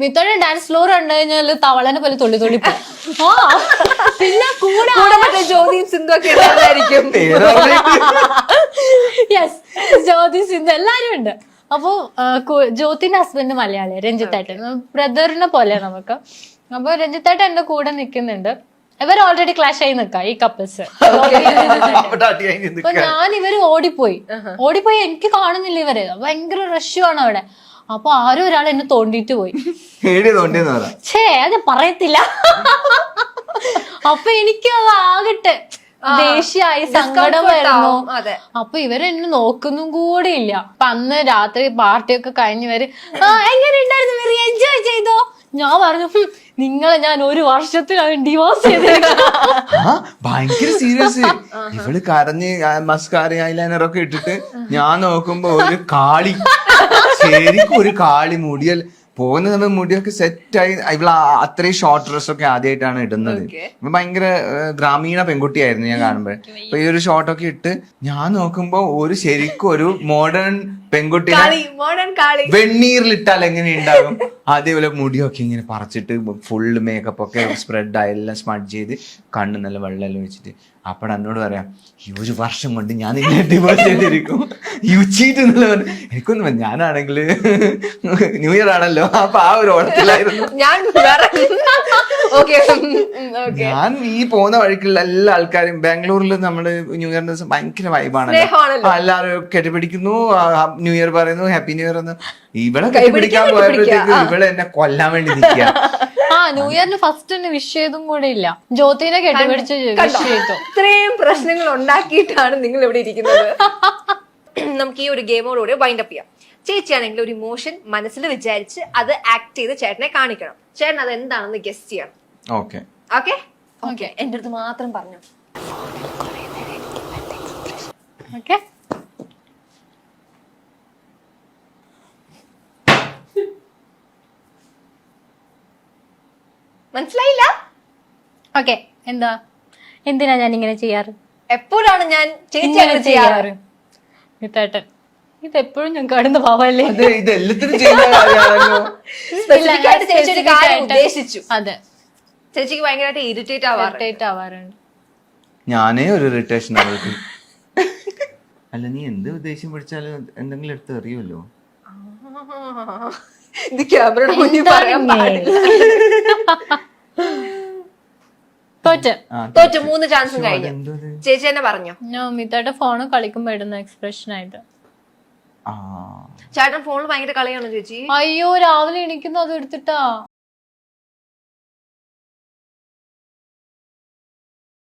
മിത്തോടെ dance floor കണ്ടു കഴിഞ്ഞാല് തവളനെ പോലെ തുള്ളി തുള്ളി പോകും. പിന്നെ കൂടെ മറ്റേ ജ്യോതിയും സിന്ധു ഒക്കെ ഉണ്ടായിരിക്കും. യെസ്, ജ്യോതി സിന്ധു എല്ലാരും ഉണ്ട്. അപ്പൊ ജ്യോതിന്റെ ഹസ്ബൻഡ് മലയാളി, രഞ്ജിത്തേട്ടൻ, ബ്രദറിനെ പോലെ നമുക്ക്. അപ്പൊ രഞ്ജിത്തേട്ടൻ എന്റെ കൂടെ നിൽക്കുന്നുണ്ട്. ഇവർ ഓൾറെഡി ക്ലാഷ് ആയി നിക്കാം ഈ കപ്പിൾസ്. അപ്പൊ ഞാൻ ഇവര് ഓടിപ്പോയി എനിക്ക് കാണുന്നില്ല ഇവര്, ഭയങ്കര റഷ്യാണ് അവിടെ. അപ്പൊ ആരും ഒരാൾ എന്നെ തോണ്ടിട്ട് പോയി. അത് പറയത്തില്ല. അപ്പൊ എനിക്ക് അത് ആകട്ടെ ദേഷ്യായി, സങ്കടം വരുന്നു. അപ്പൊ ഇവരെന്നെ നോക്കുന്നും കൂടെ ഇല്ല. അപ്പൊ അന്ന് രാത്രി പാർട്ടിയൊക്കെ കഴിഞ്ഞവര് എങ്ങനെ ഉണ്ടായിരുന്നു, ഇവര് എൻജോയ് ചെയ്തോ? ഞാൻ പറഞ്ഞു, നിങ്ങളെ ഞാൻ 1 വർഷത്തിലാണ് ഡിവോഴ്സ് ചെയ്തത്. ഭയങ്കര സീരിയസ്. ഇവള് കരഞ്ഞ് മസ്കാര ഐലൈനർ ഒക്കെ ഇട്ടിട്ട് ഞാൻ നോക്കുമ്പോ ഒരു കാളി, ശരിക്കും ഒരു കാളി. മുടിയൽ പോകുന്ന സമയം മുടിയൊക്കെ സെറ്റായി. ഇവള് അത്രയും ഷോർട്ട് ഡ്രസ് ഒക്കെ ആദ്യമായിട്ടാണ് ഇടുന്നത്. ഭയങ്കര ഗ്രാമീണ പെൺകുട്ടിയായിരുന്നു ഞാൻ കാണുമ്പോ. അപ്പൊ ഈ ഒരു ഷോർട്ടൊക്കെ ഇട്ട് ഞാൻ നോക്കുമ്പോ ശരിക്കും ഒരു മോഡേൺ പെൺകുട്ടിയെ വെണ്ണീറിലിട്ടാൽ എങ്ങനെ ഉണ്ടാകും അതേപോലെ മുടിയൊക്കെ ഇങ്ങനെ പറിച്ചിട്ട് ഫുള്ള് മേക്കപ്പ് ഒക്കെ സ്പ്രെഡ് ആയി എല്ലാം സ്മഡ് ചെയ്ത് കണ്ണ് നല്ല വെള്ളമെല്ലാം ഒഴിച്ചിട്ട്. അപ്പോൾ എന്നോട് പറയാം, ഈ 1 വർഷം കൊണ്ട് ഞാൻ നിന്നെ ഡിവോഴ്സ് ചെയ്തിരിക്കും, യു ചീറ്റ് എന്നുള്ള. എനിക്കൊന്നും, ഞാനാണെങ്കില് ന്യൂ ഇയർ ആണല്ലോ, അപ്പൊ ആ ഒരു ഓണത്തിലായിരുന്നു ഞാൻ. ഈ പോകുന്ന വഴിക്കുള്ള എല്ലാ ആൾക്കാരും ബാംഗ്ലൂരിൽ നമ്മള് ന്യൂ ഇയറിന്റെ ദിവസം ഭയങ്കര വൈബാണല്ലോ. എല്ലാവരും കെട്ടിപ്പിടിക്കുന്നു, ന്യൂ ഇയർ പറയുന്നു, ഹാപ്പി ന്യൂ ഇയർ എന്ന്. ഇവിടെ കെട്ടിപ്പിടിക്കാൻ പോയപ്പോഴത്തേക്ക് ഇവിടെ എന്നെ കൊല്ലാൻ വേണ്ടി നിൽക്കുക. ന്യൂ ഇയറിന് ഫസ്റ്റ് തന്നെ വിഷ് ചെയ്തും കൂടെ ഇല്ല. ജ്യോതിനെ കെട്ടിപ്പിടിച്ച് വിഷ് ചെയ്തു. ഇത്രയും പ്രശ്നങ്ങൾ ഉണ്ടാക്കിയിട്ടാണ് നിങ്ങൾ ഇവിടെ ഇരിക്കുന്നത്. നമുക്ക് ഈ ഒരു ഗെയിമോടുകൂടി വൈൻഡ് അപ്പ് ചെയ്യാം. ചേച്ചിയാണെങ്കിൽ ഒരു ഇമോഷൻ മനസ്സിൽ വിചാരിച്ച് അത് ആക്ട് ചെയ്ത് ചേട്ടനെ കാണിക്കണം. ചേട്ടൻ അത് എന്താണെന്ന് ഗസ് ചെയ്യണം. ഓക്കെ ഓക്കെ ഓക്കെ എന്റെ അടുത്ത് മാത്രം പറഞ്ഞു. ഓക്കെ, മനസ്സിലായില്ല? ഓക്കെ. എന്തിനാ ഞാൻ ഇങ്ങനെ ചെയ്യാറ്? എപ്പോഴാണ് ഞാൻ ചേച്ചി അങ്ങനെ ചെയ്യാറ്? മിത്തേട്ടൻ ഇതെപ്പോഴും ഞാൻ കാണുന്ന പാവല്ലേ. ചേച്ചി ഒരു കാര്യം ഉദ്ദേശിച്ചു. അതെ, ചേച്ചിക്ക് ഭയങ്കരമായിട്ട് ഇറിറ്റേറ്റ് ആവാറുണ്ട്. ഞാനേ ഒരു ഇറിറ്റേഷൻ അവൾക്ക്. അല്ല, നീ എന്ത് ഉദ്ദേശം പിടിച്ചാലും എന്തെങ്കിലും എടുത്ത് അറിയുമല്ലോ. ഇത് ക്യാമറയുടെ മുന്നിൽ പറയാൻ പാടില്ല. തോറ്റ് 3 ചാൻസും കഴിഞ്ഞു. ചേച്ചി തന്നെ പറഞ്ഞോ. മിത്തേട്ടൻ ഫോണ് കളിക്കുമ്പോ ഇടുന്ന എക്സ്പ്രഷൻ ആയിട്ട്. ചേട്ടൻ ഫോണിൽ ഭയങ്കര കളിയാണോ ചേച്ചി? അയ്യോ, രാവിലെ എണീക്കുന്നു അത് എടുത്തിട്ടാ.